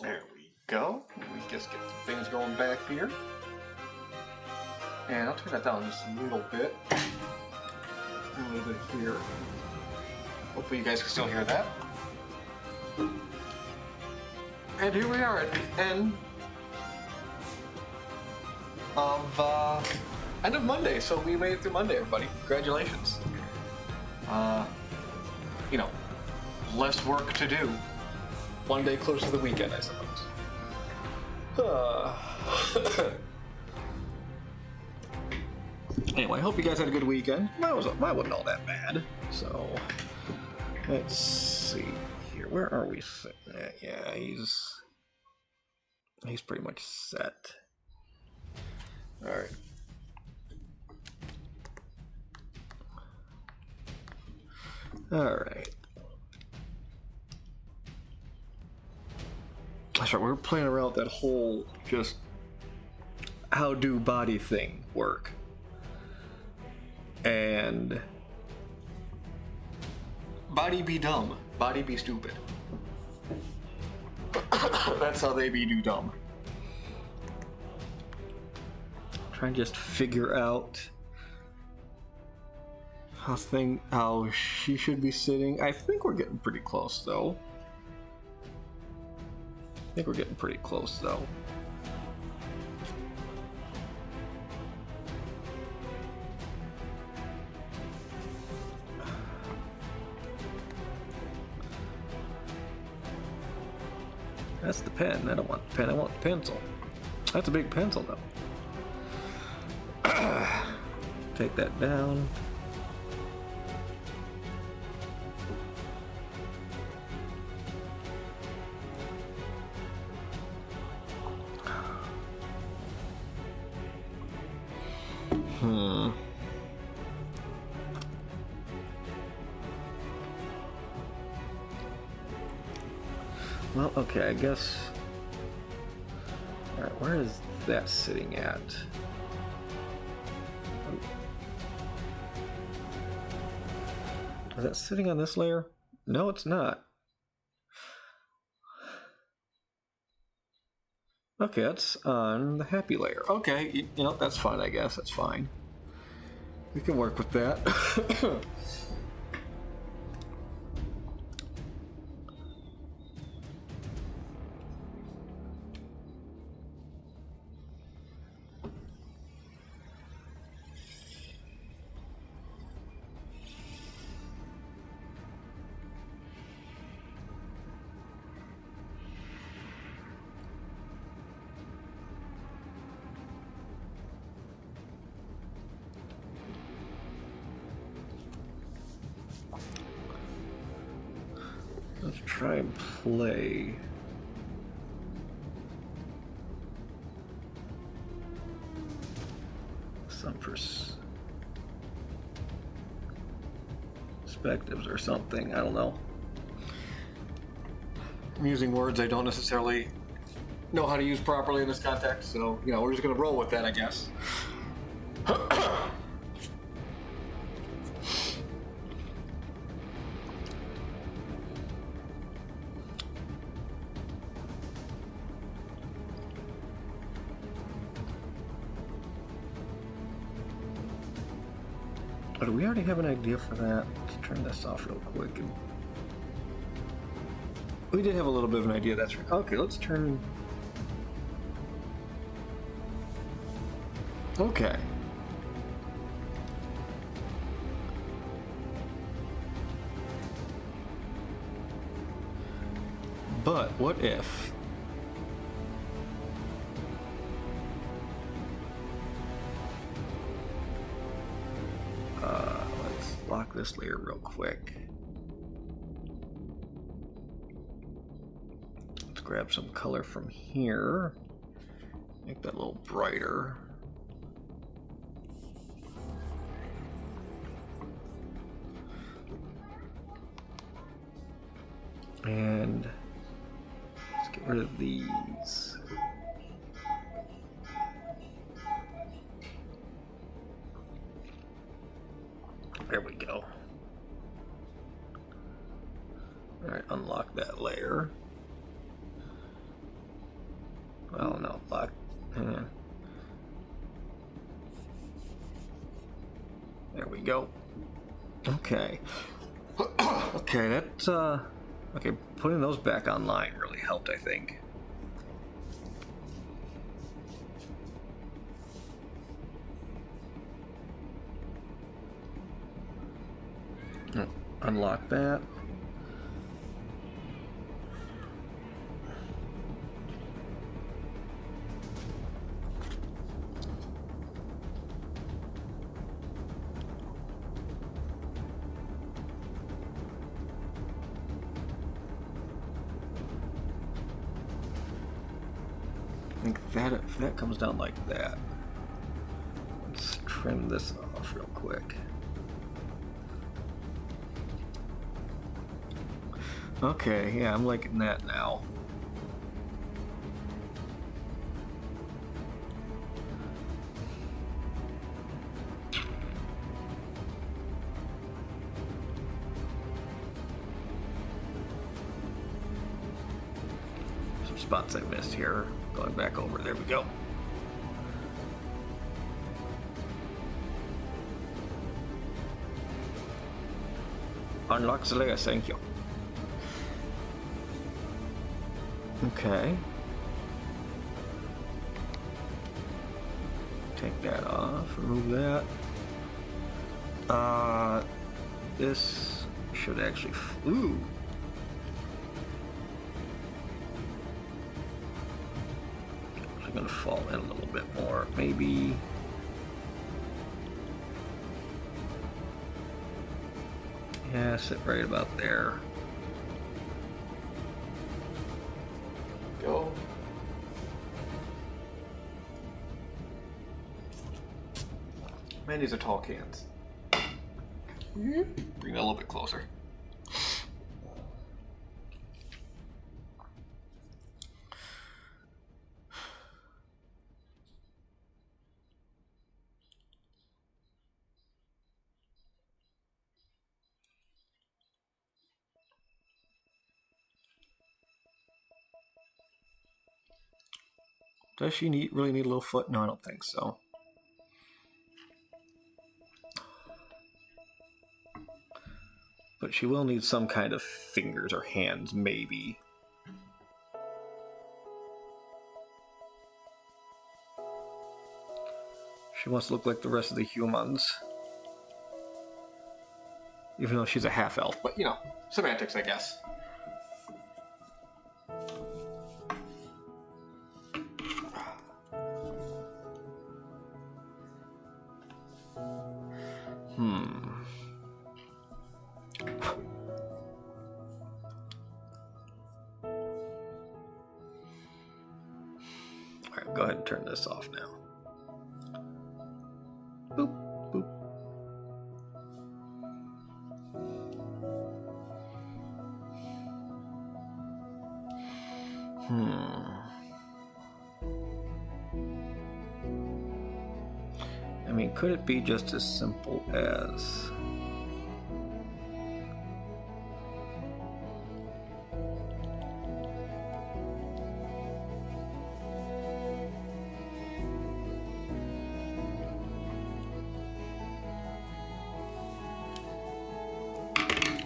There we go. Let me just get things going back here. And I'll turn that down just a little bit. A little bit here. Hopefully you guys can still hear that. And here we are at the end of Monday. So we made it through Monday, everybody. Congratulations. You know, less work to do. One day closer to the weekend, I suppose. Anyway, I hope you guys had a good weekend. Mine wasn't all that bad. So, let's see here. Where are we sitting at? Yeah, he's pretty much set. All right. All right. That's right. We're playing around with that whole just how do body thing work, and body be dumb, body be stupid. That's how they be do dumb. Try and just figure out how she should be sitting. I think we're getting pretty close though. That's the pen. I don't want the pen. I want the pencil. That's a big pencil though. Take that down. Well, okay, I guess. Alright, where is that sitting at? Is that sitting on this layer? No, it's not. Okay, that's on the happy layer. Okay, you know, that's fine, I guess. That's fine. We can work with that. Let's try and play. Some perspectives or something. I don't know. I'm using words I don't necessarily know how to use properly in this context, so, you know, we're just going to roll with that, I guess. But do we already have an idea for that? Let's turn this off real quick. We did have a little bit of an idea, that's right. Okay, let's turn... Okay. But what if... let's lock this layer real quick. Let's grab some color from here. Make that a little brighter. And let's get rid of these. There we go. Alright, unlock that layer. There we go. Okay. Okay, that, okay, putting those back online really helped, I think. Unlock that. I think that if that comes down like that, let's trim this off real quick. Okay, yeah, I'm liking that now. Some spots I missed here. Going back over, there we go. Unlock the layer, thank you. Okay. Take that off, remove that. This should actually, ooh. It's gonna fall in a little bit more, maybe. Yeah, sit right about there. Go. Man, these are tall cans. Bring it a little bit closer. Does she really need a little foot? No, I don't think so. But she will need some kind of fingers or hands, maybe. She wants to look like the rest of the humans. Even though she's a half-elf, but you know, semantics, I guess. Alright, go ahead and turn this off now. Boop, boop. I mean, could it be just as simple as...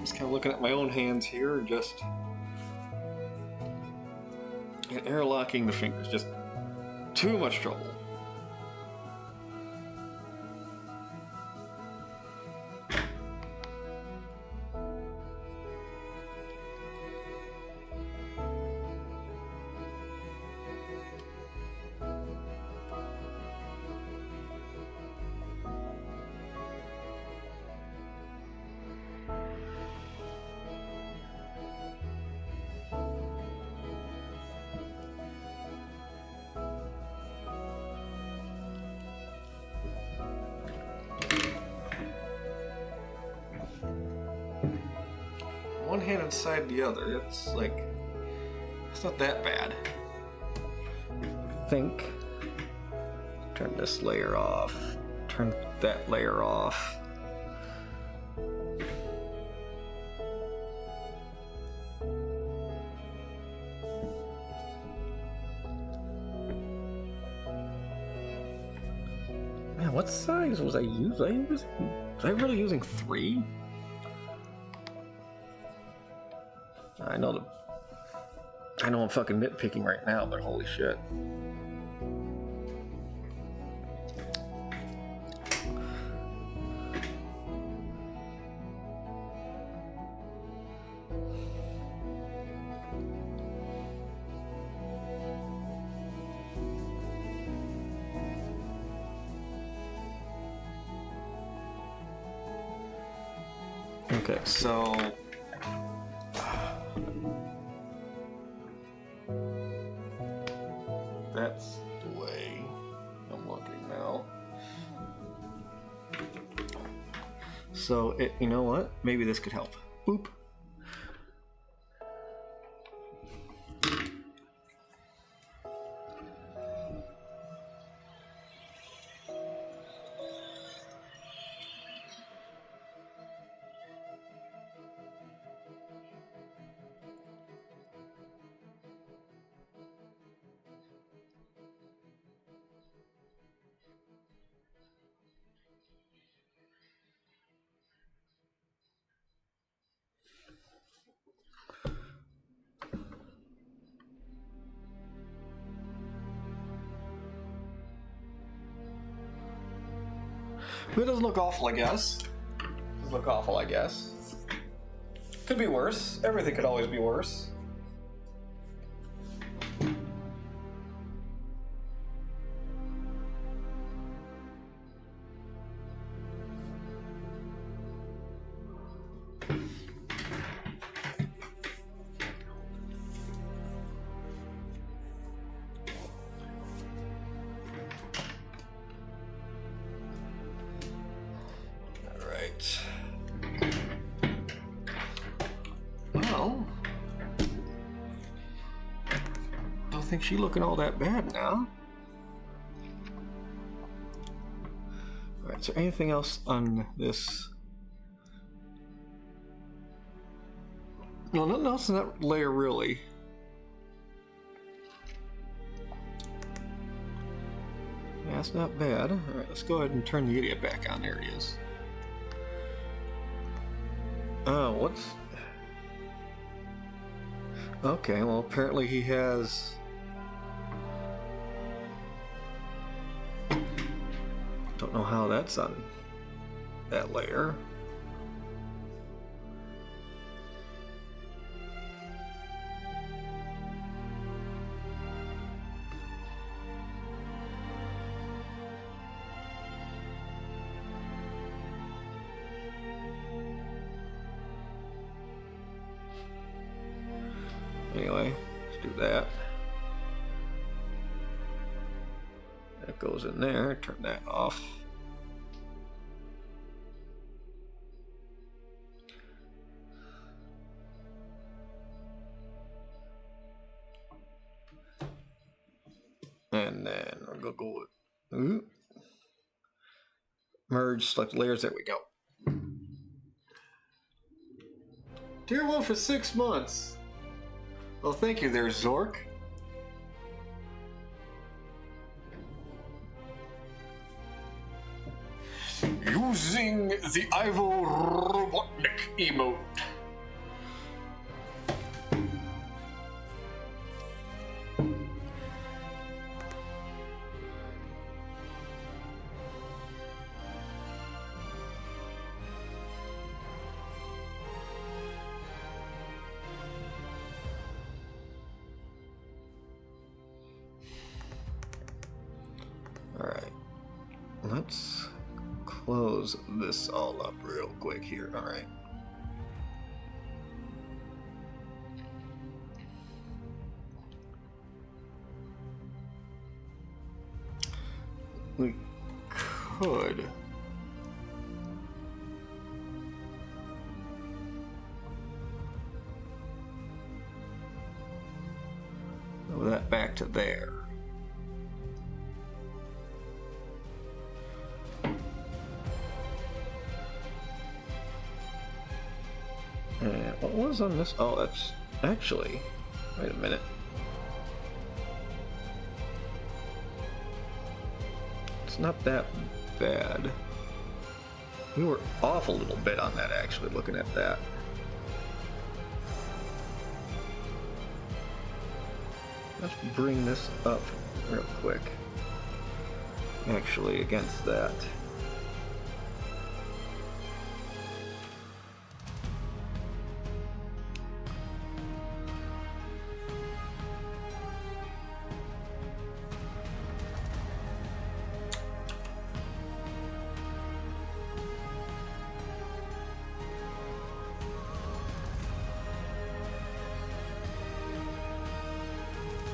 Just kind of looking at my own hands here, just... And interlocking the fingers, just too much trouble. One hand inside the other, it's like, it's not that bad. I think. Turn this layer off, turn that layer off. Man, what size was I using? Was I really using 3? I know I'm fucking nitpicking right now, but holy shit. Okay, so that's the way I'm looking now. So you know what? Maybe this could help. Boop. It doesn't look awful, I guess. Doesn't look awful, I guess. Could be worse. Everything could always be worse. Well, don't think she's looking all that bad now. Alright, is there anything else on this? No, nothing else in that layer really. Yeah, that's not bad. Alright, let's go ahead and turn the idiot back on. There he is. Oh, what's... Okay, well apparently he has... Don't know how that's on that layer. Anyway, let's do that. That goes in there, turn that off. And then we're gonna go with merge, select layers, there we go. Tier 1 for 6 months. Well, thank you there, Zork. Using the Ivo Robotnik emote. Alright, let's close this all up real quick here. Alright. We could move that back to there. And what was on this? Oh, that's actually, wait a minute. It's It's not that bad. We were off a little bit on that, actually, looking at that. Let's bring this up real quick. Actually, against that.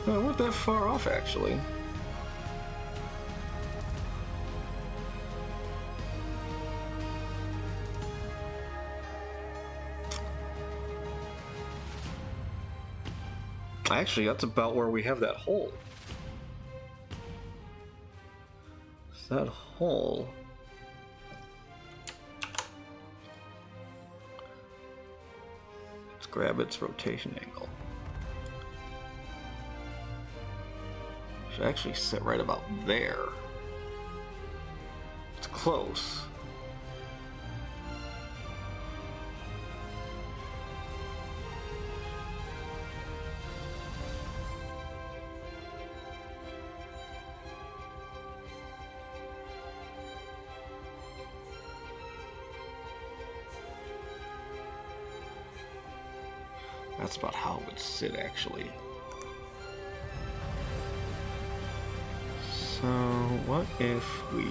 We weren't that far off, actually. Actually, that's about where we have that hole. That hole. Let's grab its rotation angle. Should actually sit right about there. It's close. That's about how it would sit, actually. So, what if we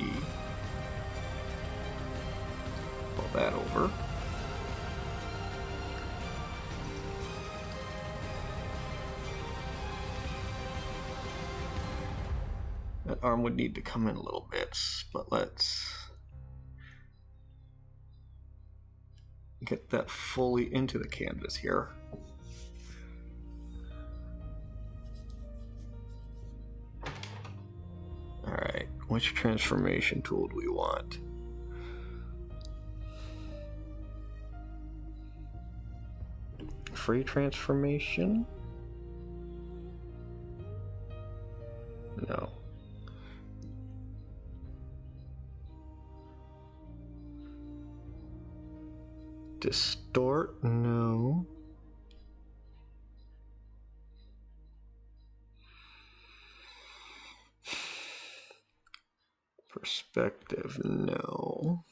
pull that over? That arm would need to come in a little bit, but let's get that fully into the canvas here. Alright, which transformation tool do we want? Free transformation? No. Distort? No. Perspective? No.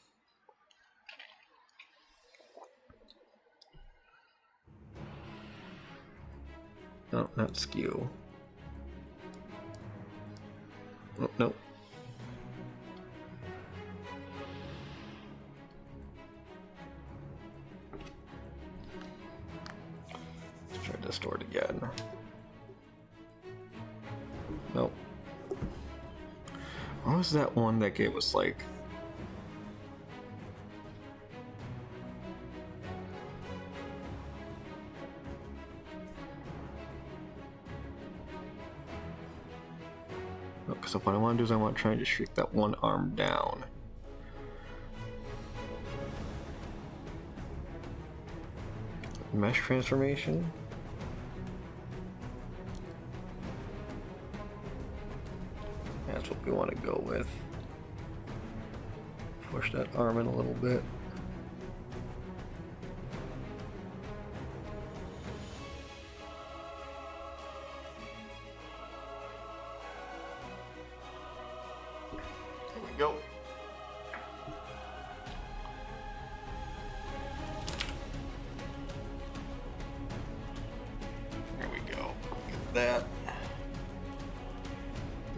No, not skew. Oh, no. Let's try distort again. Nope. What was that one that gave us like... So what I want to do is I want to try and just shrink that one arm down. Mesh transformation. That's what we want to go with. Push that arm in a little bit. Go. There we go. Get that.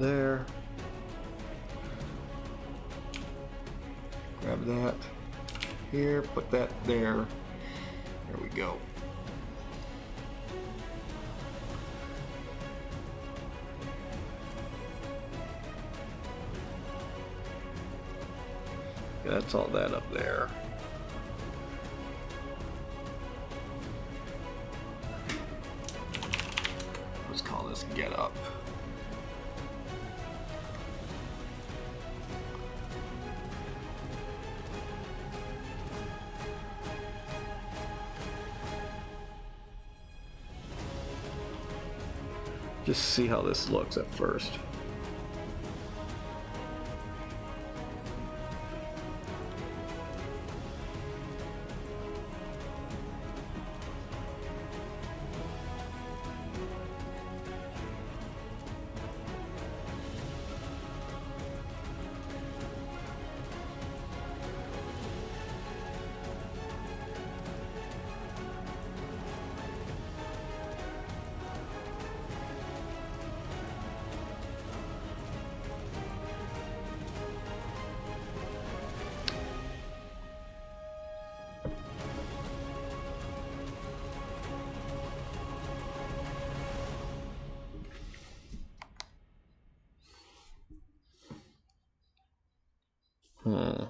There. Grab that. Here, put that there. There we go. That's all that up there. Let's call this get up. Just see how this looks at first. Hmm.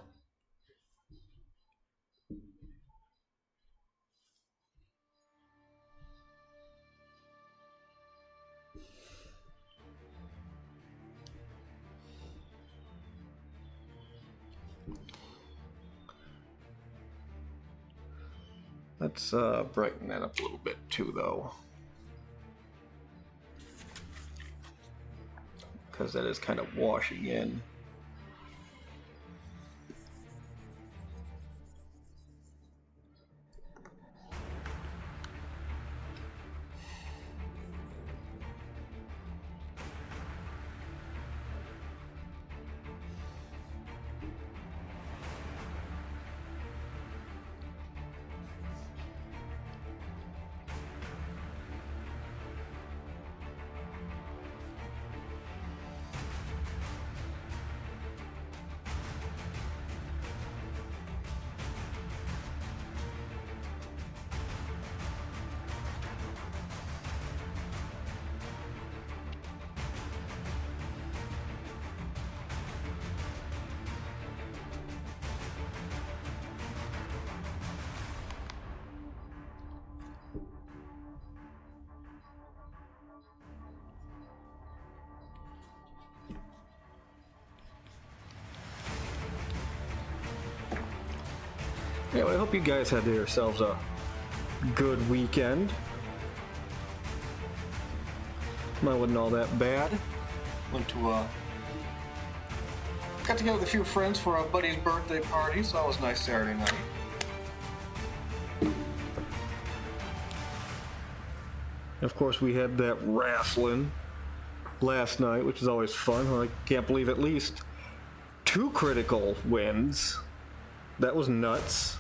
Let's brighten that up a little bit too, though, because that is kind of washing in. Yeah, well, I hope you guys had yourselves a good weekend. Mine wasn't all that bad. Went to got together with a few friends for a buddy's birthday party, so that was a nice Saturday night. Of course, we had that wrestling last night, which is always fun. I can't believe at least 2 critical wins. That was nuts.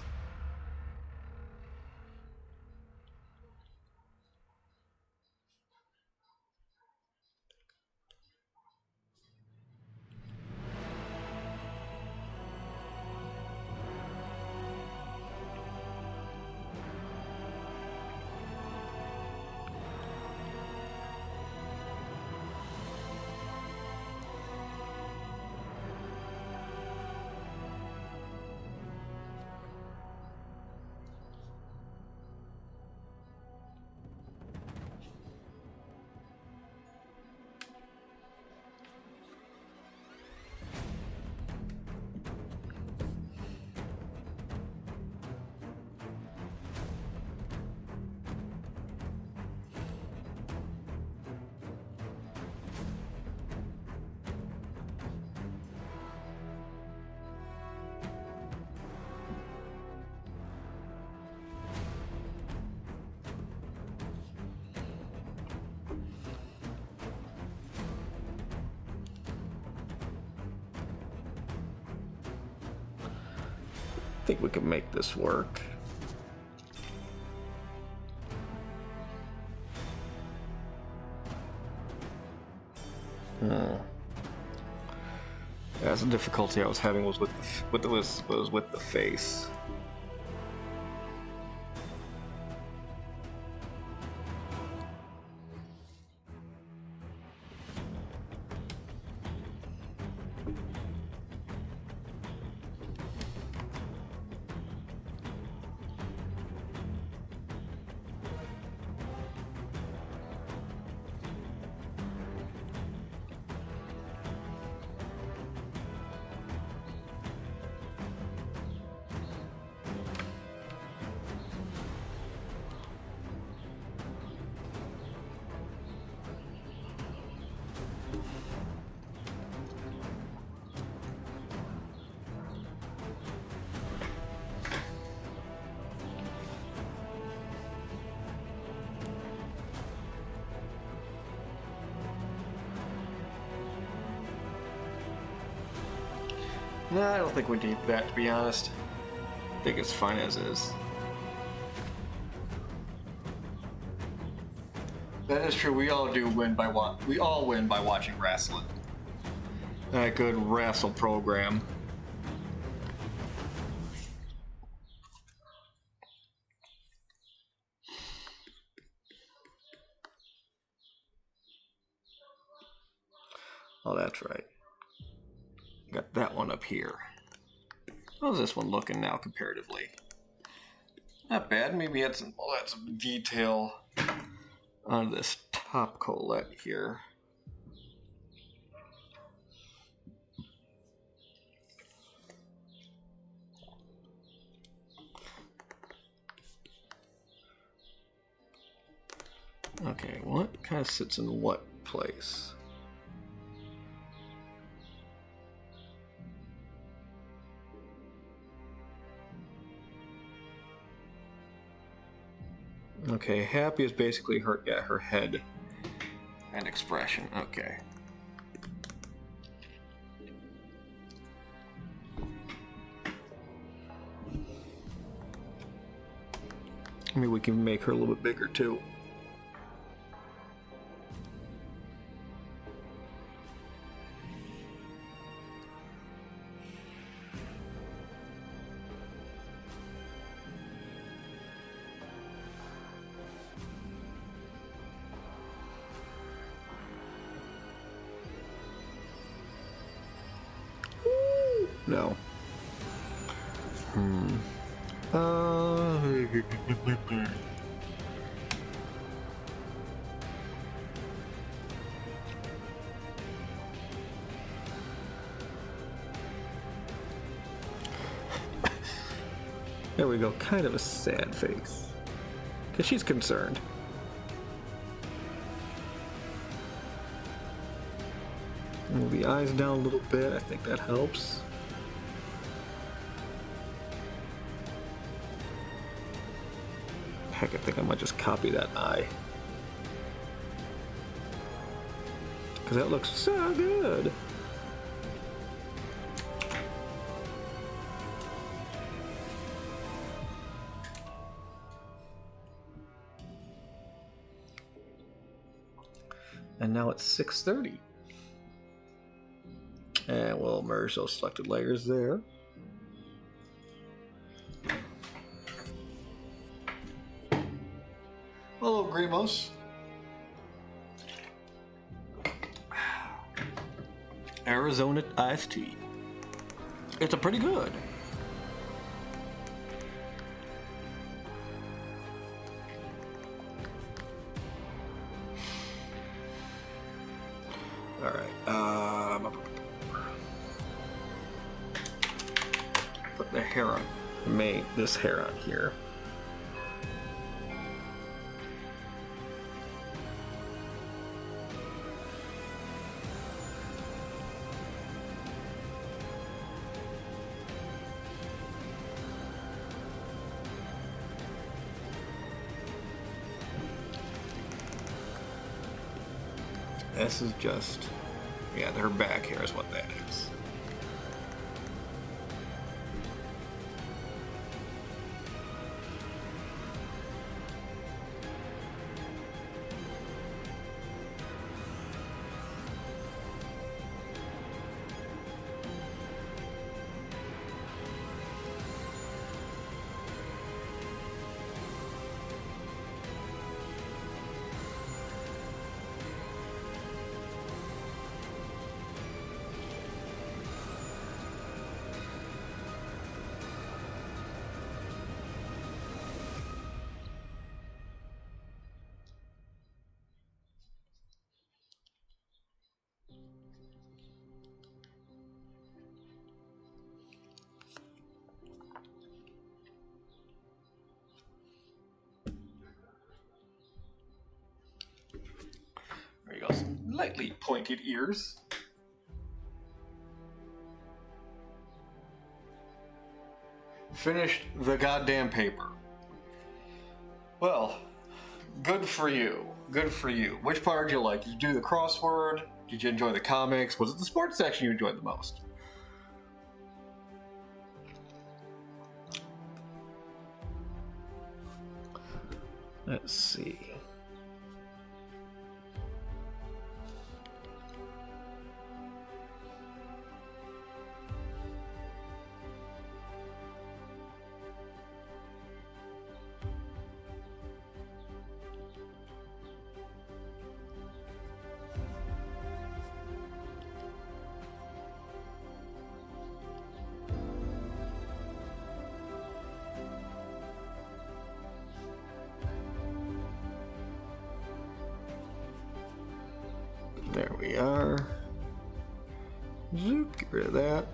I think we can make this work. That's the difficulty I was having was with the face. No, I don't think we need that, to be honest. I think it's fine as is. That is true. We all win by watching wrestling. A good wrestle program. Oh, that's right. Got that one up here. How's this one looking now comparatively? Not bad. Maybe add some detail on this top collet here. Okay, what kind of sits in what place? Okay, happy is basically her head and expression. Okay. Maybe we can make her a little bit bigger too. No. There we go. Kind of a sad face. Because she's concerned. Move the eyes down a little bit. I think that helps. Heck, I think I might just copy that eye. Because that looks so good. And now it's 6:30. And we'll merge those selected layers there. Hello, Grimos. Arizona iced tea. It's a pretty good. All right. Put the hair on. This hair on here. This is just, yeah, her back hair is what that is. There you go, some lightly pointed ears. Finished the goddamn paper. Well, good for you. Good for you. Which part did you like? Did you do the crossword? Did you enjoy the comics? Was it the sports section you enjoyed the most? Let's see. get rid of that.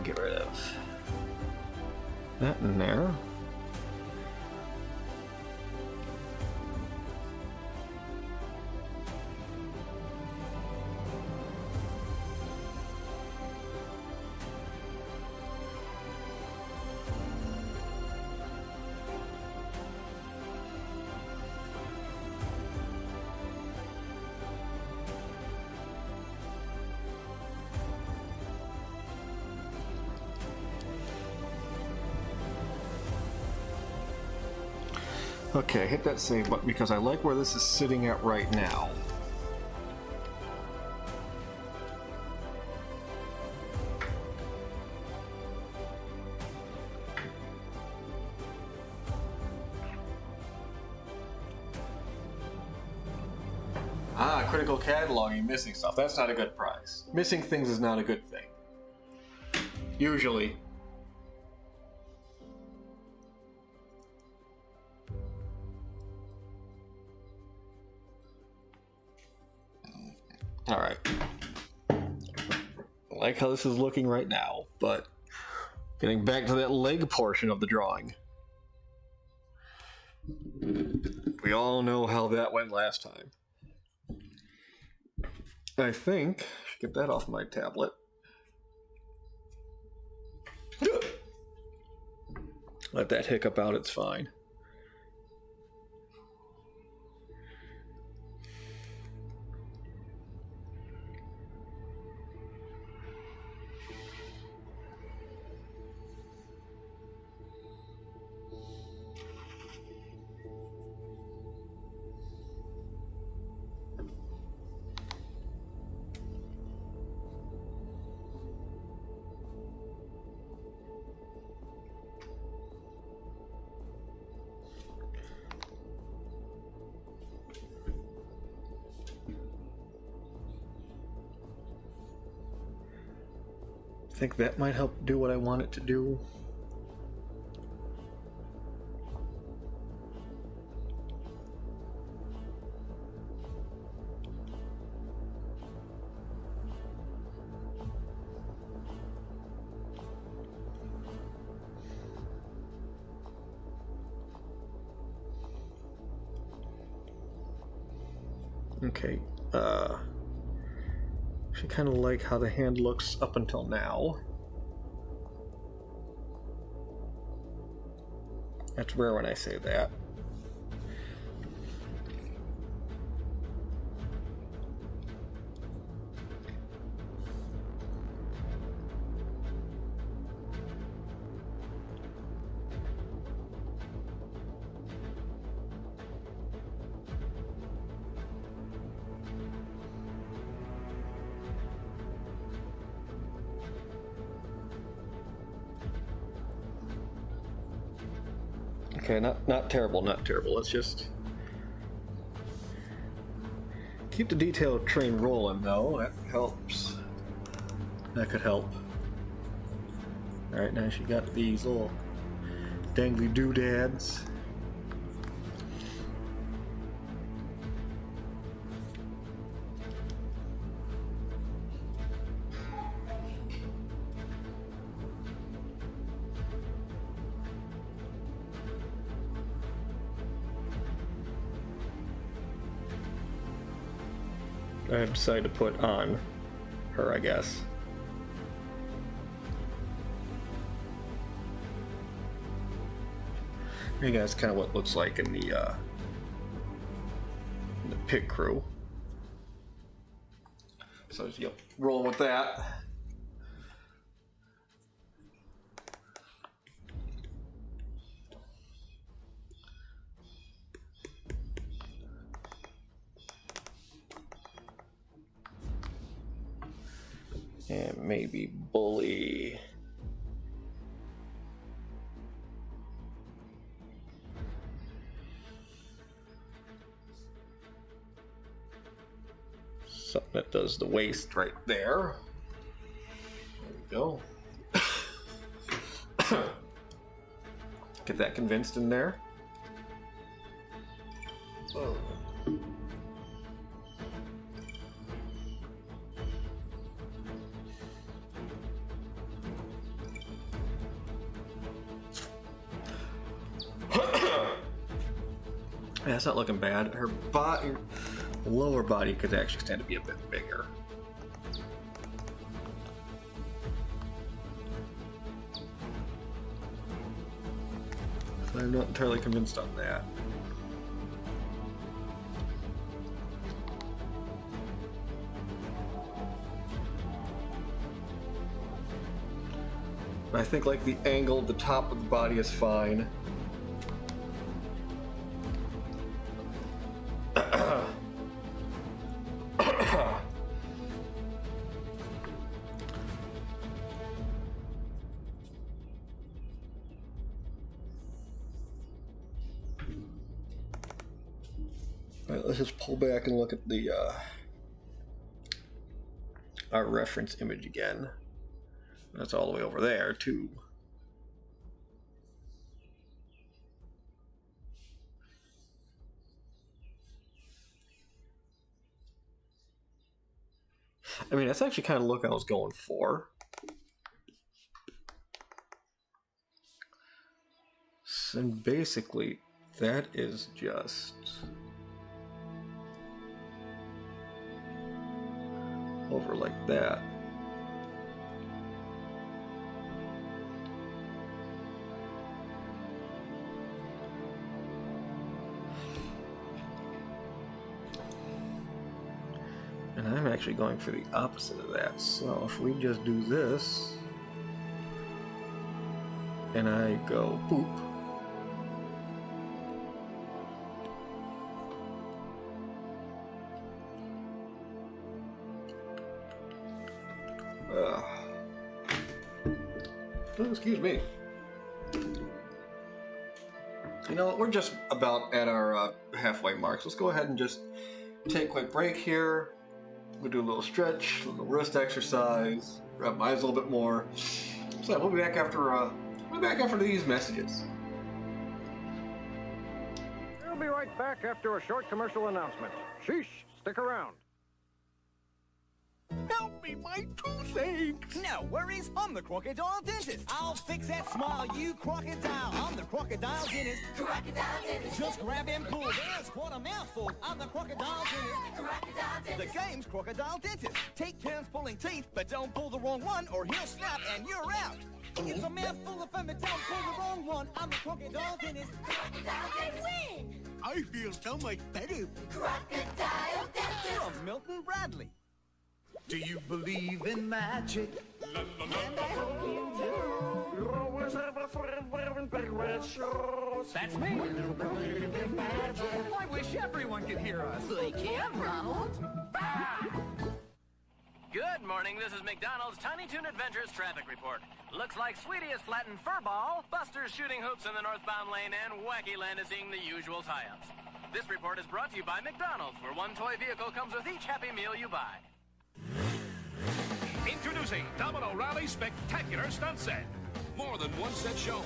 Get rid of that in there. Okay, hit that save button because I like where this is sitting at right now. Ah, critical cataloging, missing stuff. That's not a good prize. Missing things is not a good thing. Usually. Alright. I like how this is looking right now, but getting back to that leg portion of the drawing. We all know how that went last time. I think I should get that off my tablet. Let that hiccup out, it's fine. I think that might help do what I want it to do. Okay, I kind of like how the hand looks up until now. That's rare when I say that. Okay, not terrible, not terrible. Let's just keep the detail train rolling, though. That helps. That could help. Alright, now she got these little dangly doodads. I decided to put on her, I guess. I think that's kind of what it looks like in the pit crew. So yep, rolling with that. And maybe bully. Something that does the waist right there. There we go. Get that convinced in there. Oh. Yeah, it's not looking bad. Her lower body could actually stand to be a bit bigger. So I'm not entirely convinced on that. But I think like the angle of the top of the body is fine. Alright, let's just pull back and look at the our reference image again. That's all the way over there too. I mean, that's actually kind of the look I was going for. And basically, that is just over like that. And I'm actually going for the opposite of that. So if we just do this, and I go poop, oh, excuse me. You know, we're just about at our halfway mark. So let's go ahead and just take a quick break here. We'll do a little stretch, a little wrist exercise, rub my eyes a little bit more. So we'll be back after these messages. We'll be right back after a short commercial announcement. Sheesh, stick around. Help me, my toothaches! No worries, I'm the Crocodile Dentist. I'll fix that smile, you crocodile. I'm the Crocodile Dentist. Crocodile Dentist. Just grab and pull. There's quite a mouthful. I'm the Crocodile Dentist. Crocodile Dentist. The game's Crocodile Dentist. Take turns pulling teeth, but don't pull the wrong one or he'll snap and you're out. It's a mouthful of fun, but don't pull the wrong one. I'm the Crocodile Dentist. Crocodile Dentist. Win! I feel so much better. Crocodile Dentist. From Milton Bradley. Do you believe in magic? And I hope you do. You always have a friend wearing big red shorts. That's me. I wish everyone could hear us. They can, Ronald. Good morning, this is McDonald's Tiny Toon Adventures traffic report. Looks like Sweetie has flattened Furball, Buster's shooting hoops in the northbound lane, and Wacky Land is seeing the usual tie-ups. This report is brought to you by McDonald's, where one toy vehicle comes with each Happy Meal you buy. Introducing Domino Rally Spectacular Stunt Set. More than one set shown.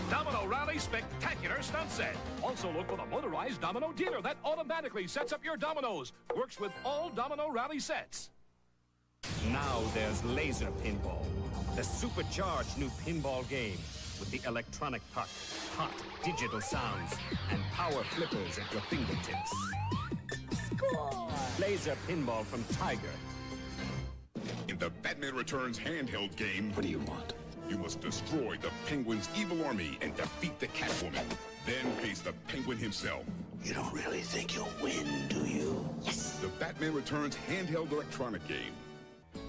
Domino Rally Spectacular Stunt Set. Also look for the motorized domino dealer that automatically sets up your dominoes. Works with all Domino Rally sets. Now there's Laser Pinball, the supercharged new pinball game with the electronic puck, hot digital sounds, and power flippers at your fingertips. Score! Laser Pinball from Tiger. In the Batman Returns handheld game, What do you want? you must destroy the Penguin's evil army and defeat the Catwoman. Then face the Penguin himself. You don't really think you'll win, do you? Yes! The Batman Returns handheld electronic game.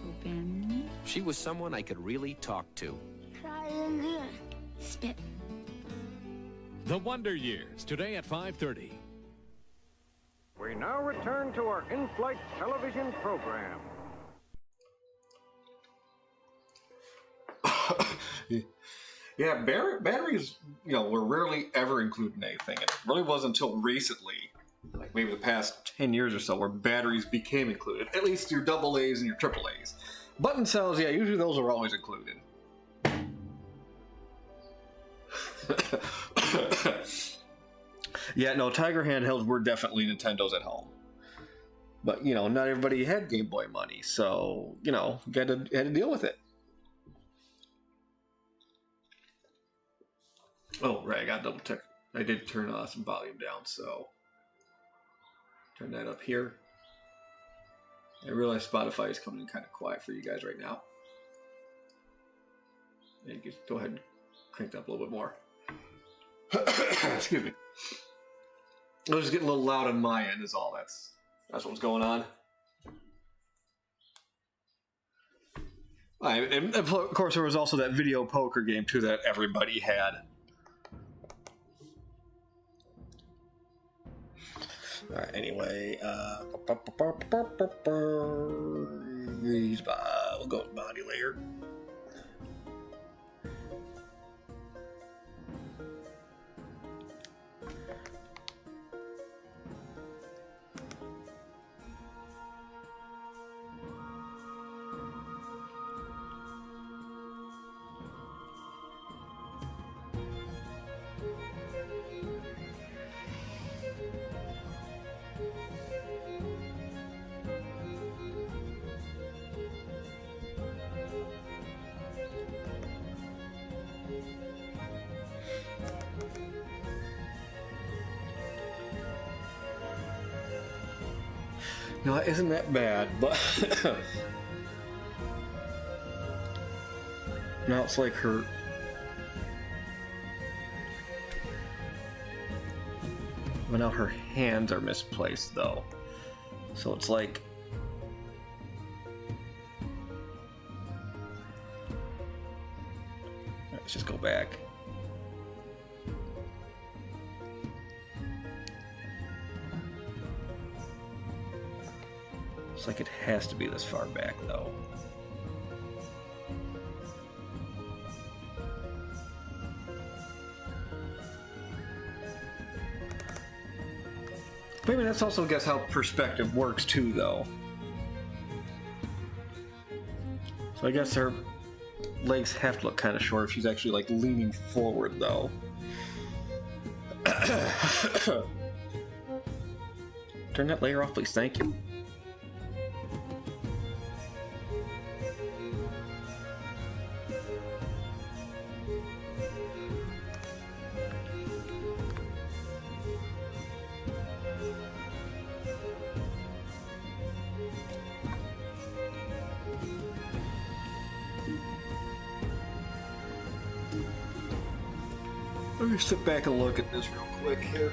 Open. She was someone I could really talk to. Try again. Spit. The Wonder Years, today at 5:30. We now return to our in-flight television program. Yeah, batteries, you know, were rarely ever included in anything. It really wasn't until recently, like maybe the past 10 years or so, where batteries became included. At least your AA's and your AAA's. Button cells, yeah, usually those are always included. Yeah, no, Tiger handhelds were definitely Nintendo's at home. But, you know, not everybody had Game Boy money, so, you know, had to deal with it. Oh, right, I got to double check. I did turn some volume down, so turn that up here. I realize Spotify is coming in kind of quiet for you guys right now. And you can go ahead and crank it up a little bit more. Excuse me. It was getting a little loud on my end is all. That's what's going on. And of course, there was also that video poker game, too, that everybody had. Alright, anyway, we'll go with body layer. No, it isn't that bad, but now it's like her. But now her hands are misplaced, though. So it's like. Let's just go back. It's like it has to be this far back, though. Maybe that's also, I guess, how perspective works, too, though. So I guess her legs have to look kind of short if she's actually, like, leaning forward, though. Turn that layer off, please. Thank you. Let me sit back and look at this real quick here.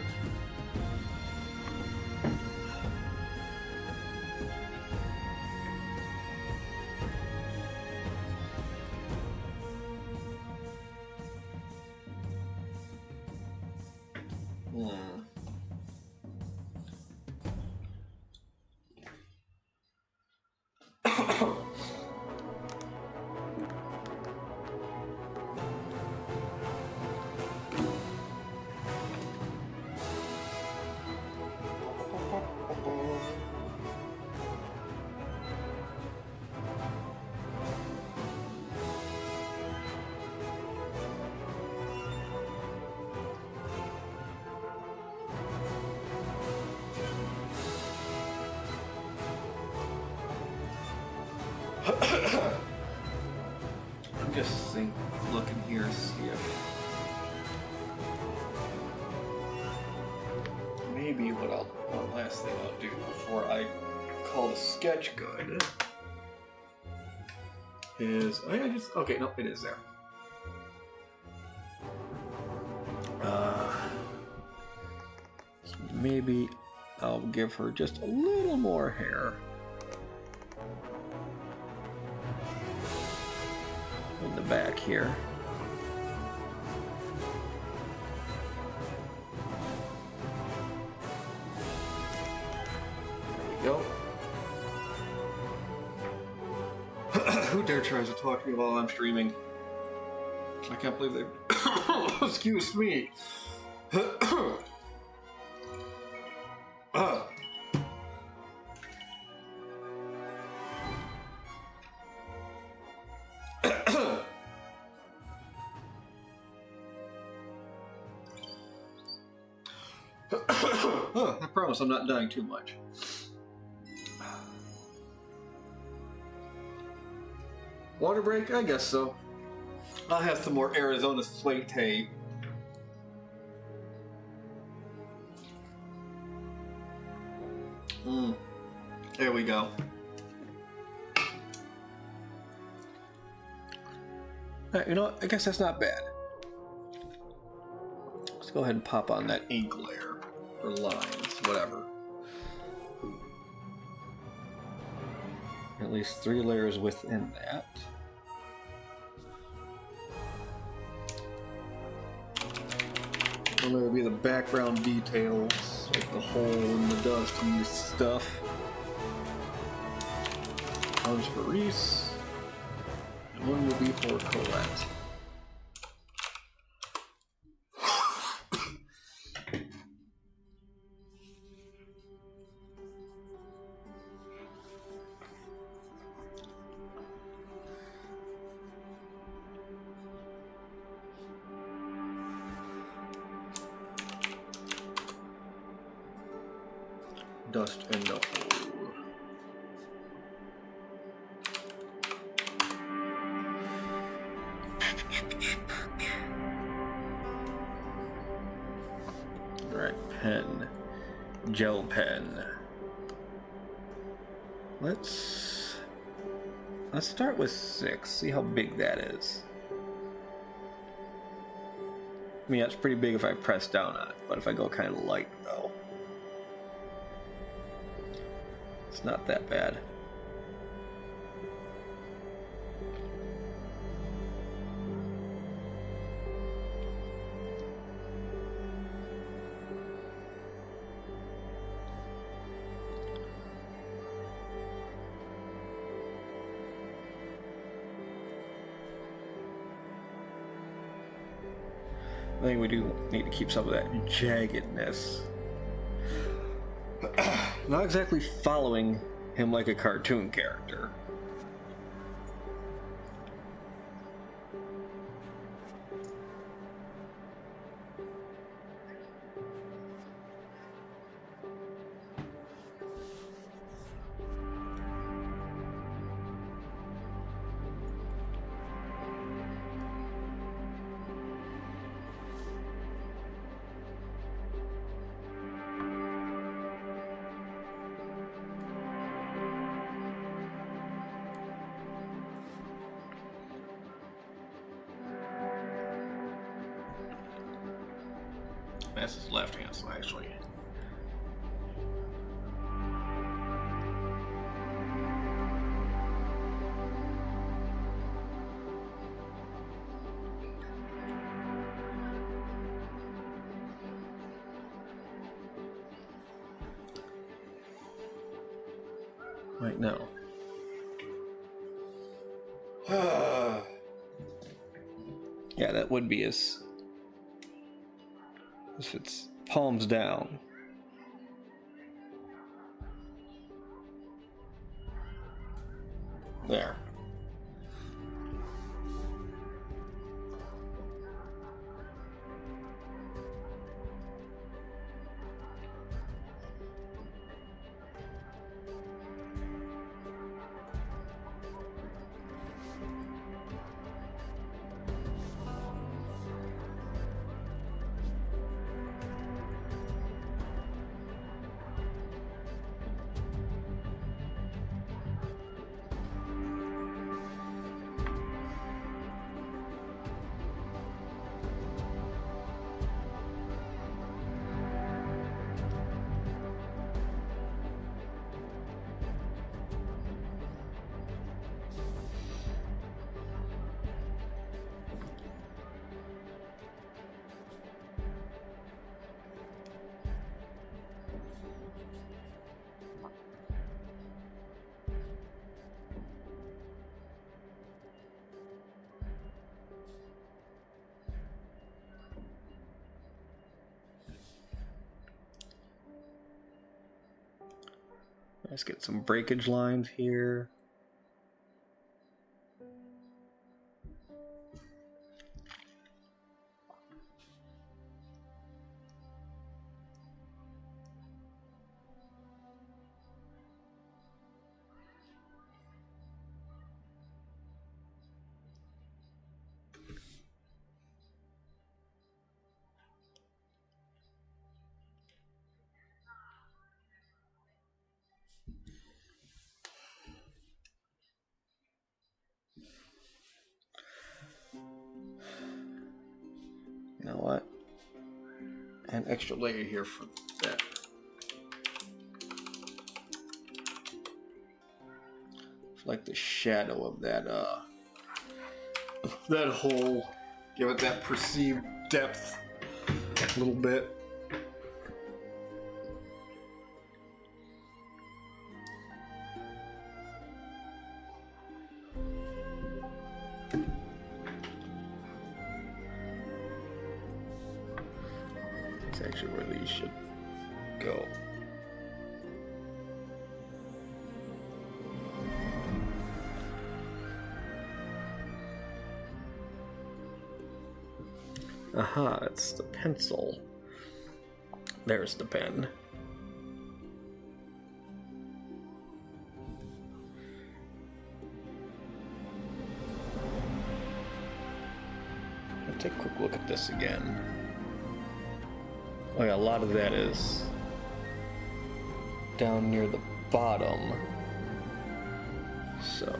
I'm just looking here to see if maybe one last thing I'll do before I call the sketch good is okay, no, it is there. So maybe I'll give her just a little more hair. In the back here. There we go. Who dare tries to talk to me while I'm streaming? I can't believe they... Excuse me. I promise I'm not dying too much. Water break? I guess so. I'll have some more Arizona Slate. There we go. Alright, you know what? I guess that's not bad. Let's go ahead and pop on that ink layer. Or lines, whatever. At least 3 layers within that. One layer would be the background details, like the hole and the dust and stuff. One's for Reese, and one will be for Colette. Dust in the hole. Alright, pen. Gel pen. Let's start with 6, see how big that is. I mean, that's pretty big if I press down on it, but if I go kind of light though, it's not that bad. I think we do need to keep some of that jaggedness. Not exactly following him like a cartoon character. That's his left hand, so actually. Right now. Yeah, that would be his. If it's palms down. There. Let's get some breakage lines here. You know what? An extra layer here for that. It's like the shadow of that that hole. Give it that perceived depth a little bit. That's actually where these should go. Aha, it's the pencil. There's the pen. Let's take a quick look at this again. Oh yeah, a lot of that is down near the bottom. So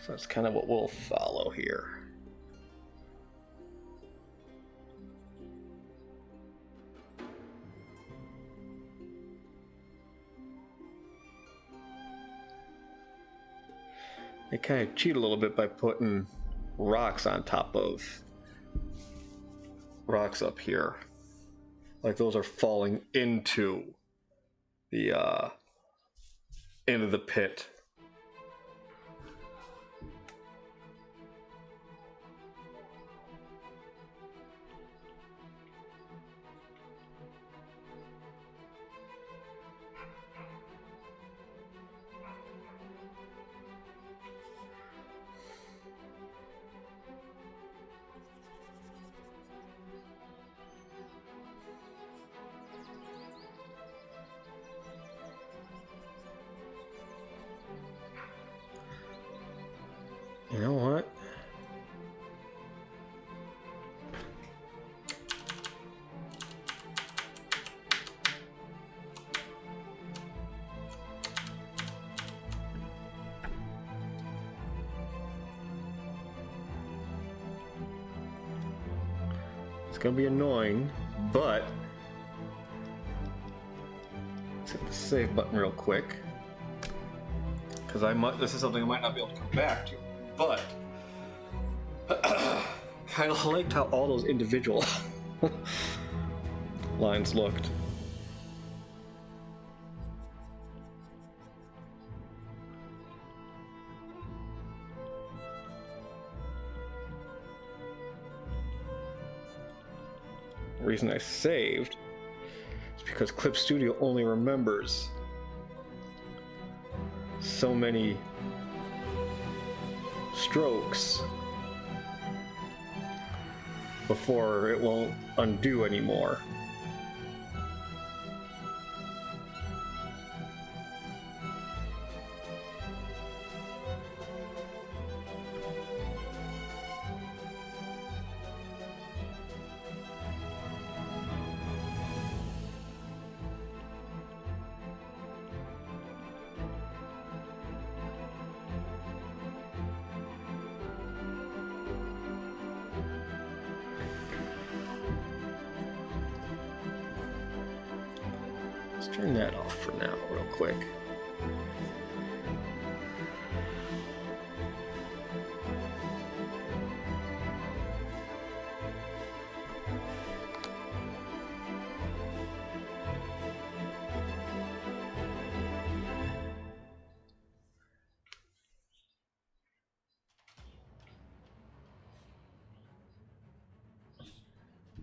that's kind of what we'll follow here. They kind of cheat a little bit by putting rocks on top of rocks up here. Like those are falling into the pit. You know what? It's gonna be annoying, but let's hit the save button real quick, because this is something I might not be able to come back to. But kind of liked how all those individual lines looked. The reason I saved is because Clip Studio only remembers so many strokes before it won't undo anymore. Let's turn that off for now, real quick.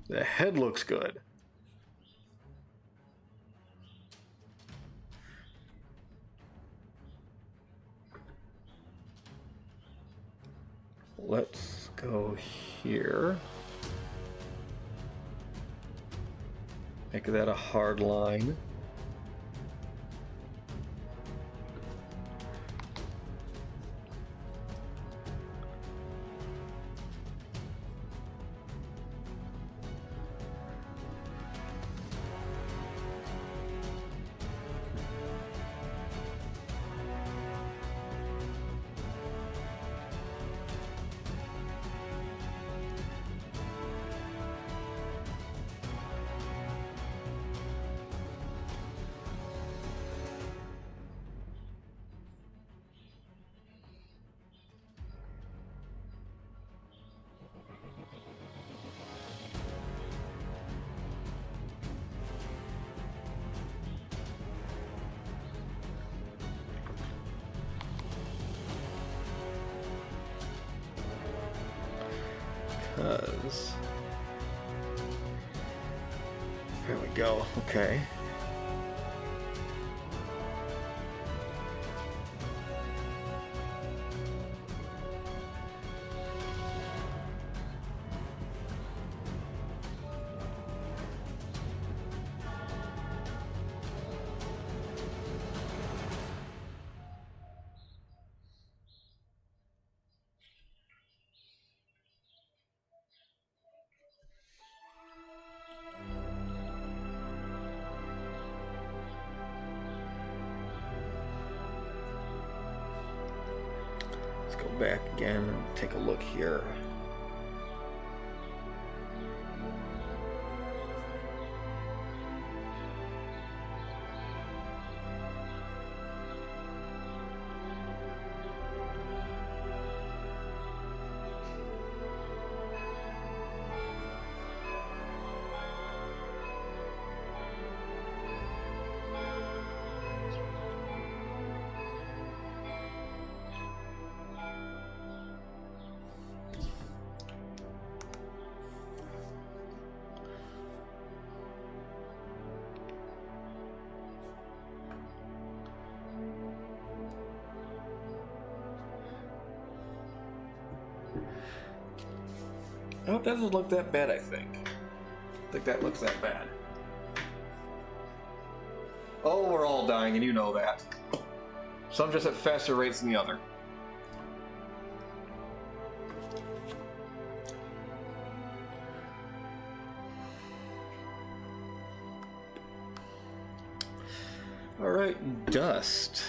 The head looks good. Let's go here. Make that a hard line. There we go. Okay. Go back again and take a look here. Oh, it doesn't look that bad, I think. I think that looks that bad. Oh, we're all dying, and you know that. Some just at faster rates than the other. Alright, dust.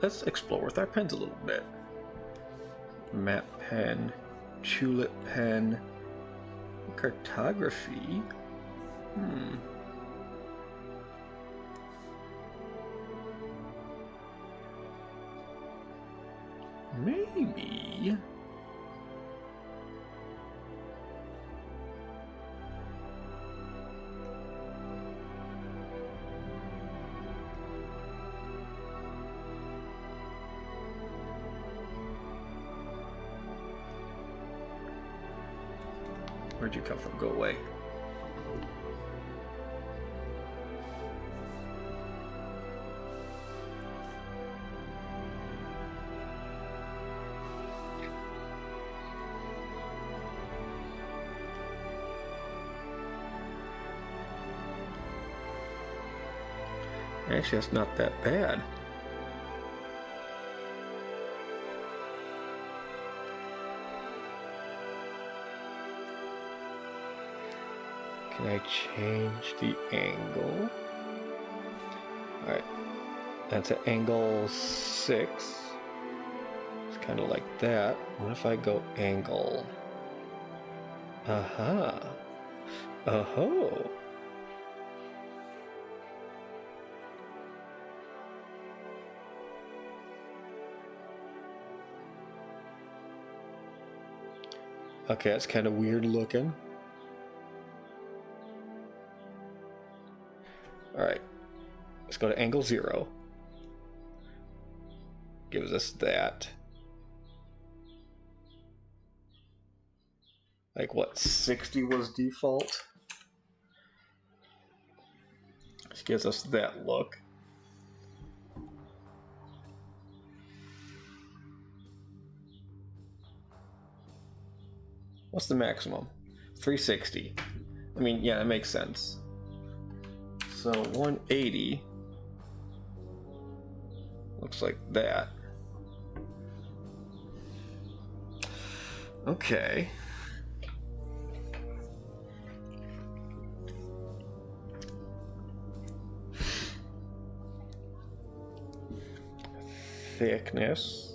Let's explore with our pens a little bit. Map pen, tulip pen, cartography. Maybe. Where'd you come from? Go away. Actually, that's not that bad. Can I change the angle? Alright, that's at angle 6. It's kind of like that. What if I go angle? Aha! Oh-ho! Okay, that's kind of weird looking. Alright, let's go to angle 0. gives us that. Like what, 60 was default? This gives us that look. What's the maximum? 360. I mean, yeah, that makes sense. So 180 looks like that. Okay. Thickness.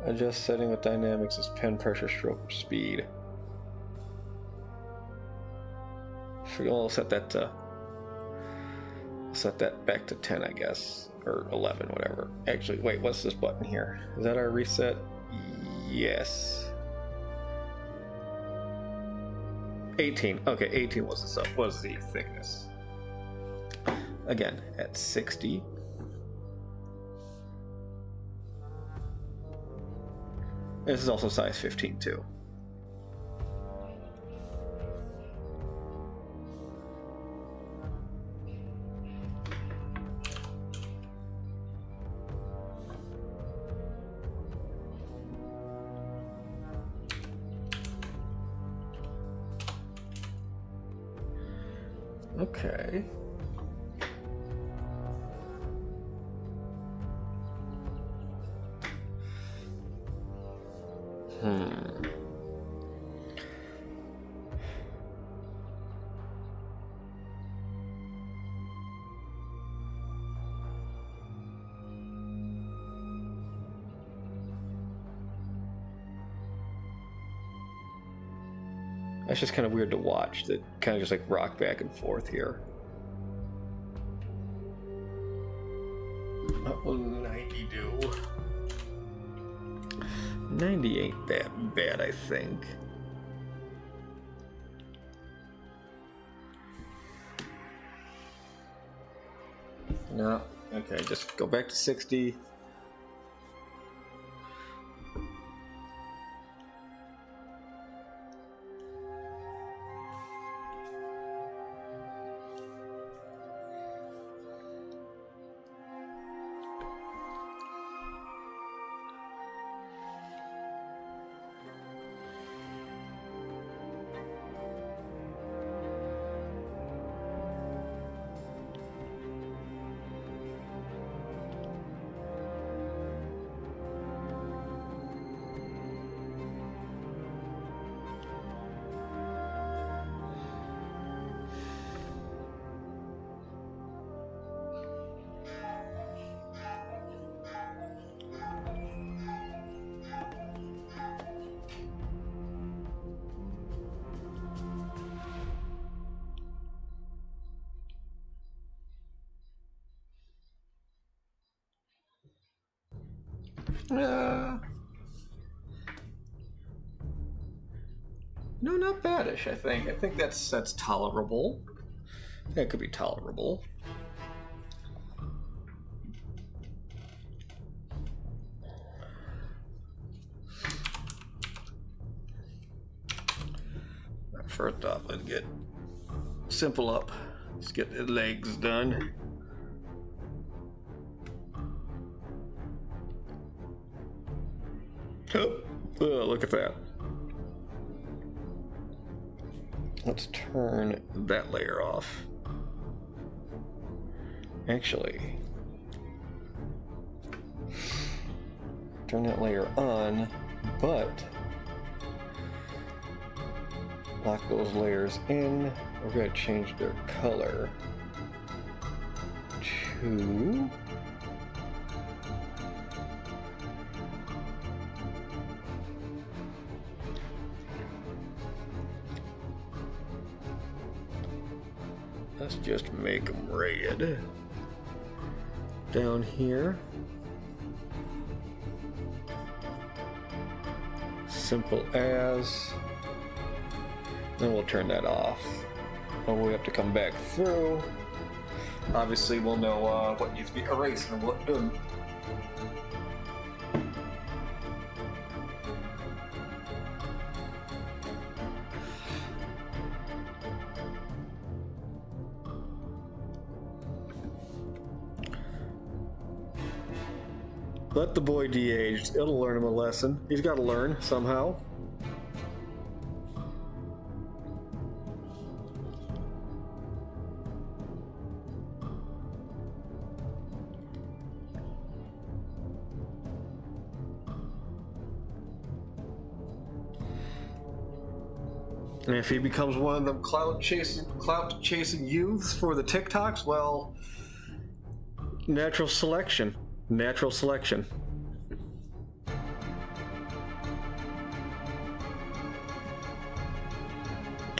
Adjust setting with dynamics as pen pressure, stroke, speed. I'll set that back to 10, I guess, or 11, whatever. Actually, wait, what's this button here? Is that our reset? Yes. 18. Okay, 18 was the thickness. Again, at 60. This is also size 15 too. Okay. That's just kind of weird to watch, that kind of just like rock back and forth here. What will 90 do? 90 ain't that bad, I think. No, okay, just go back to 60. No, not baddish, I think. I think that's tolerable. That could be tolerable. First off, let's get simple up. Let's get the legs done. Oh, look at that. Let's turn that layer off. Actually, turn that layer on, but lock those layers in. We're going to change their color to let's just make them red. Down here. Simple as. Then we'll turn that off. Oh, we have to come back through. Obviously, we'll know what needs to be erased and what doesn't. Let the boy de-age. It'll learn him a lesson. He's got to learn somehow. And if he becomes one of them clout chasing youths for the TikToks, well, natural selection. Natural selection.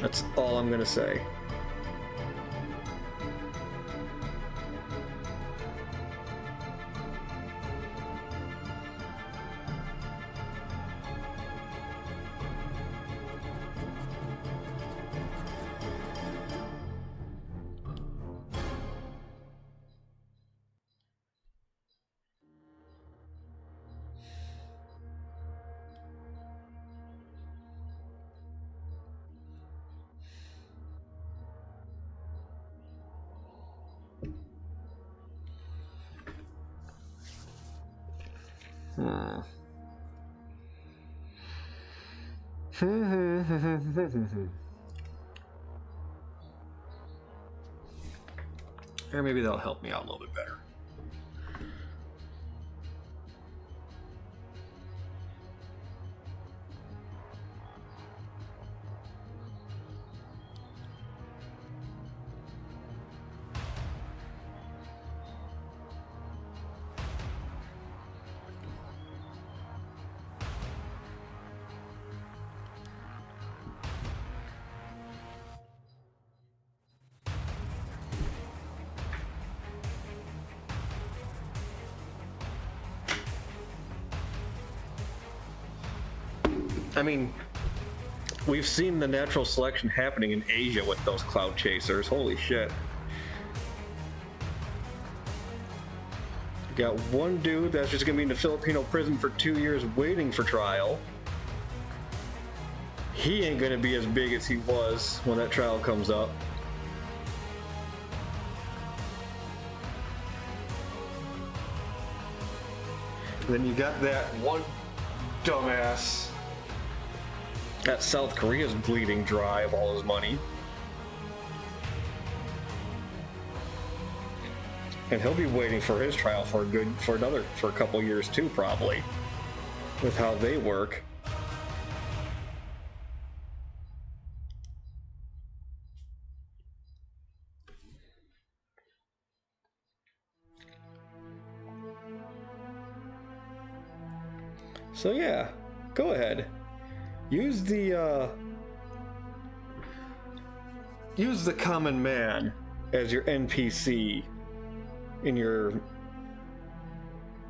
That's all I'm gonna say. Or maybe that'll help me out a little bit better. I mean, we've seen the natural selection happening in Asia with those cloud chasers. Holy shit. You got one dude that's just gonna be in the Filipino prison for 2 years waiting for trial. He ain't gonna be as big as he was when that trial comes up. And then you got that one dumbass that South Korea's bleeding dry of all his money. And he'll be waiting for his trial for a couple years too, probably, with how they work. So yeah, go ahead. Use the common man as your NPC in your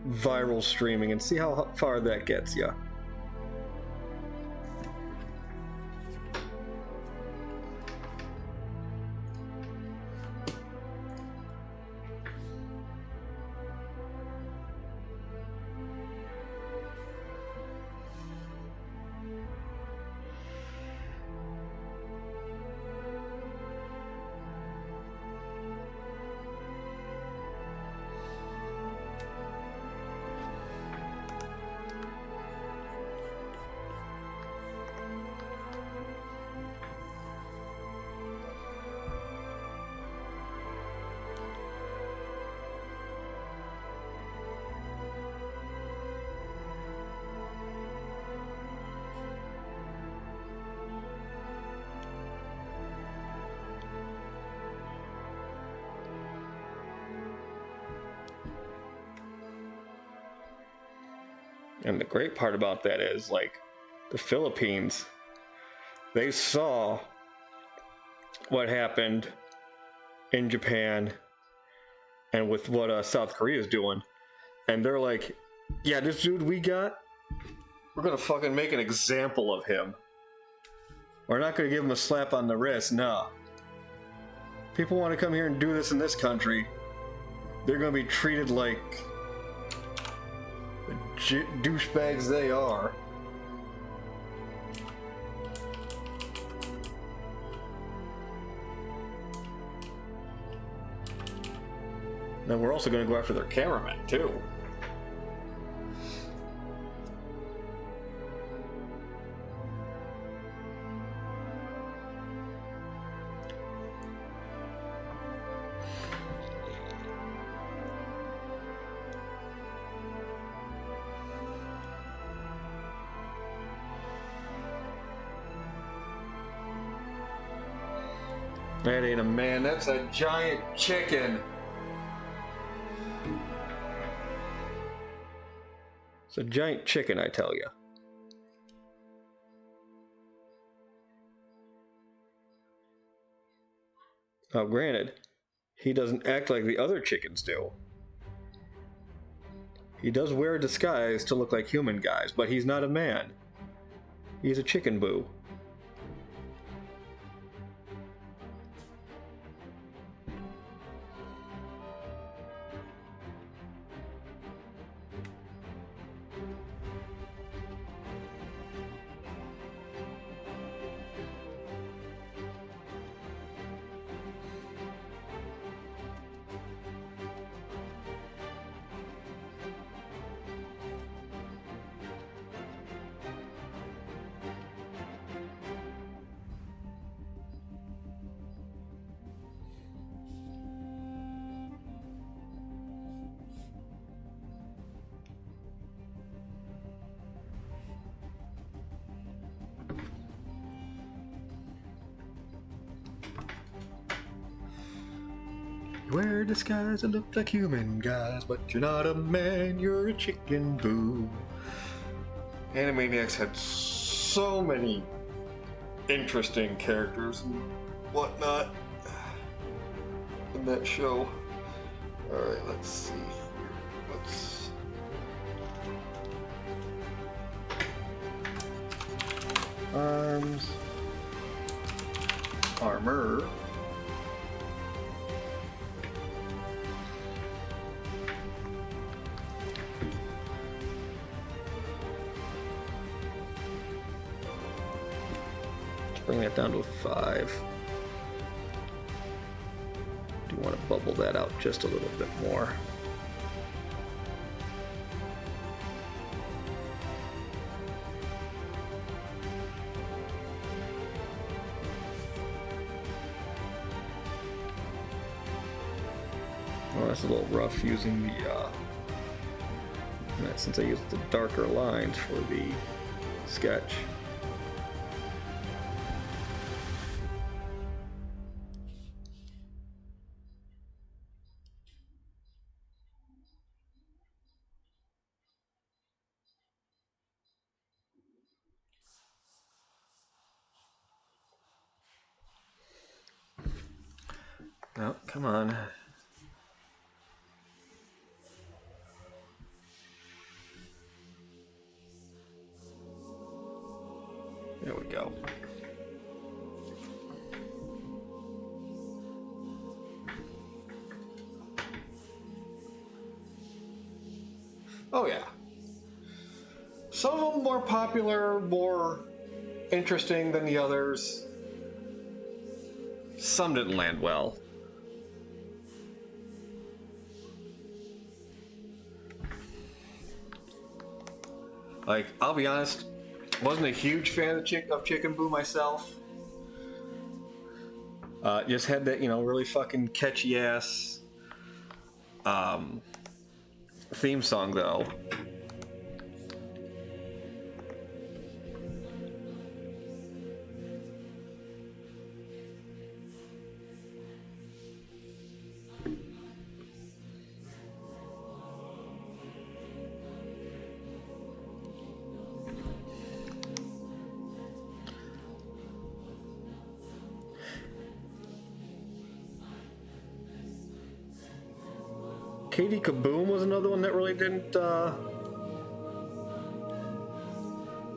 viral streaming and see how far that gets you. And the great part about that is, like, the Philippines, they saw what happened in Japan and with what South Korea is doing. And they're like, yeah, this dude we got, we're gonna fucking make an example of him. We're not gonna give him a slap on the wrist, no. People want to come here and do this in this country, they're going to be treated like the douchebags they are. Now we're also going to go after their cameramen, too. That ain't a man, that's a giant chicken. It's a giant chicken, I tell you. Now, granted, he doesn't act like the other chickens do. He does wear a disguise to look like human guys, but he's not a man. He's a chicken boo. You wear a disguise that look like human guys, but you're not a man, you're a chicken boo. Animaniacs had so many interesting characters and whatnot in that show. Alright, let's see. Arms. Armor. Bring that down to a 5. Do want to bubble that out just a little bit more. Oh, that's a little rough using the, since I used the darker lines for the sketch. Oh, come on. There we go. Oh yeah. Some of them more popular, more interesting than the others. Some didn't land well. Like, I'll be honest, wasn't a huge fan of Chicken Boo myself. Just had that, really fucking catchy ass theme song though. Katie Kaboom was another one that really didn't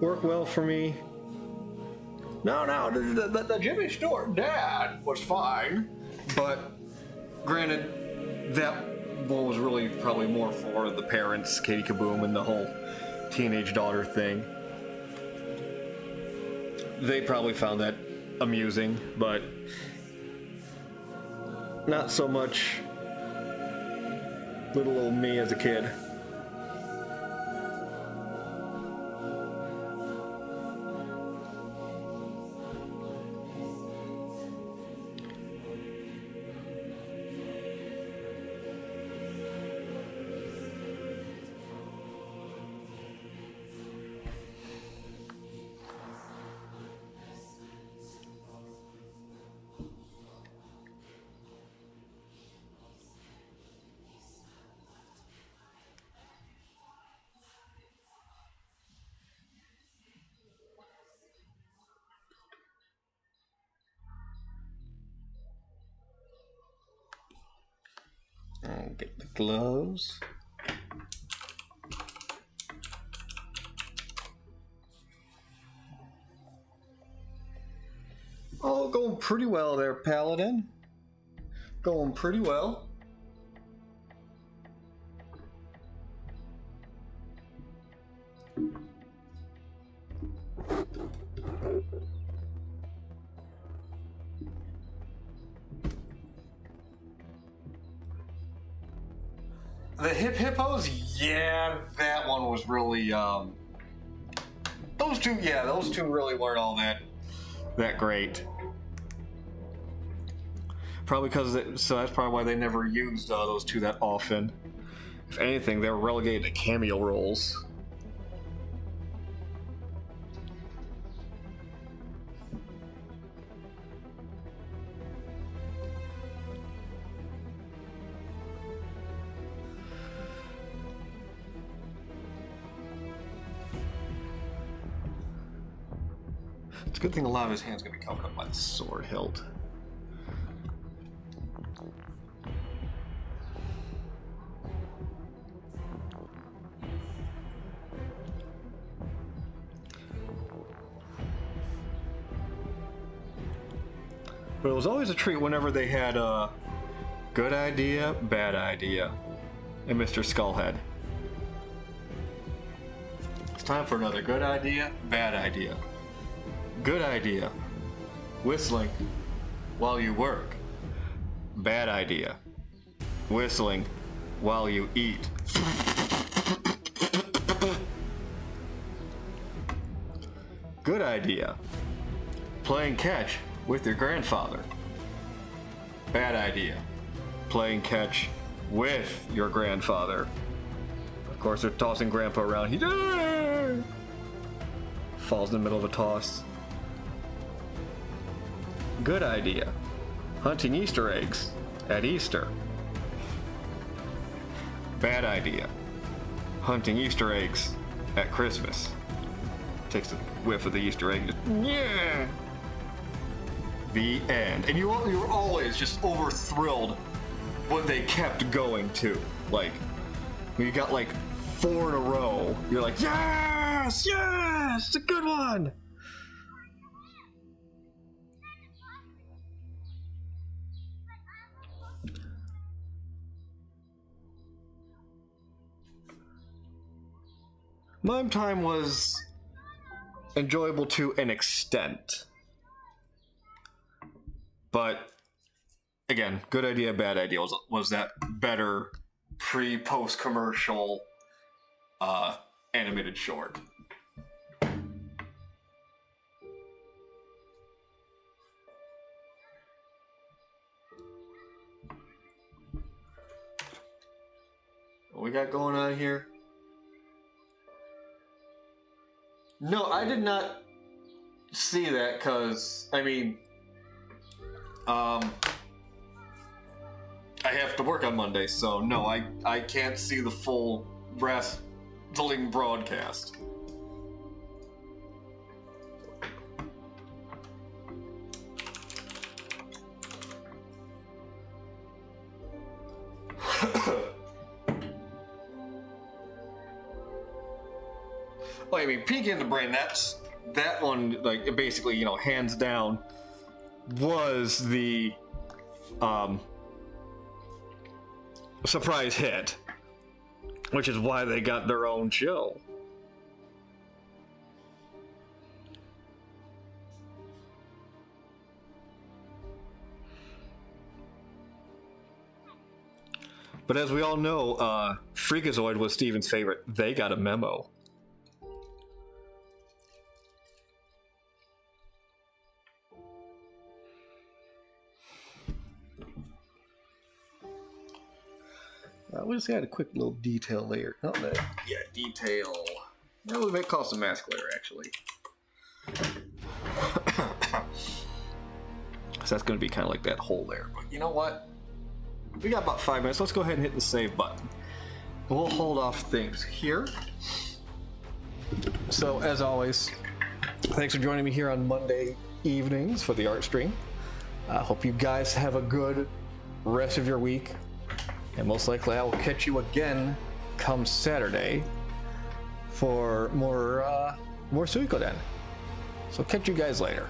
work well for me. No, the Jimmy Stewart dad was fine. But granted, that one was really probably more for the parents, Katie Kaboom, and the whole teenage daughter thing. They probably found that amusing, but not so much little old me as a kid. I'll get the gloves. Oh, going pretty well there, Paladin. Going pretty well. The Hip Hippos, yeah, that one was really, those two really weren't all that great. Probably because, so that's probably why they never used those two that often. If anything, they were relegated to cameo roles. It's a good thing a lot of his hand's gonna be covered up by the sword hilt. But it was always a treat whenever they had a good idea, bad idea, and Mr. Skullhead. It's time for another good idea, bad idea. Good idea. Whistling while you work. Bad idea. Whistling while you eat. Good idea. Playing catch with your grandfather. Bad idea. Playing catch with your grandfather. Of course, they're tossing Grandpa around. He falls in the middle of a toss. Good idea. Hunting Easter eggs at Easter. Bad idea. Hunting Easter eggs at Christmas. Takes a whiff of the Easter egg. Yeah. The end. And you were always just over thrilled when they kept going too. Like, when you got like 4 in a row, you're like, yes, yes, it's a good one. Mime Time was enjoyable to an extent. But, again, good idea, bad idea was that better pre-post commercial animated short. What we got going on here? No, I did not see that because, I mean, I have to work on Monday, so no, I can't see the full wrestling broadcast. Well, I mean, Pinky and the Brain, that one, like, basically, you know, hands down, was the surprise hit, which is why they got their own show. But as we all know, Freakazoid was Steven's favorite. They got a memo. We just got a quick little detail layer. Oh, yeah, detail. That we might call some mask layer, actually. So that's going to be kind of like that hole there. But you know what? We got about 5 minutes. Let's go ahead and hit the save button. We'll hold off things here. So, as always, thanks for joining me here on Monday evenings for the art stream. I hope you guys have a good rest of your week. And most likely I will catch you again come Saturday for more Suikoden. So catch you guys later.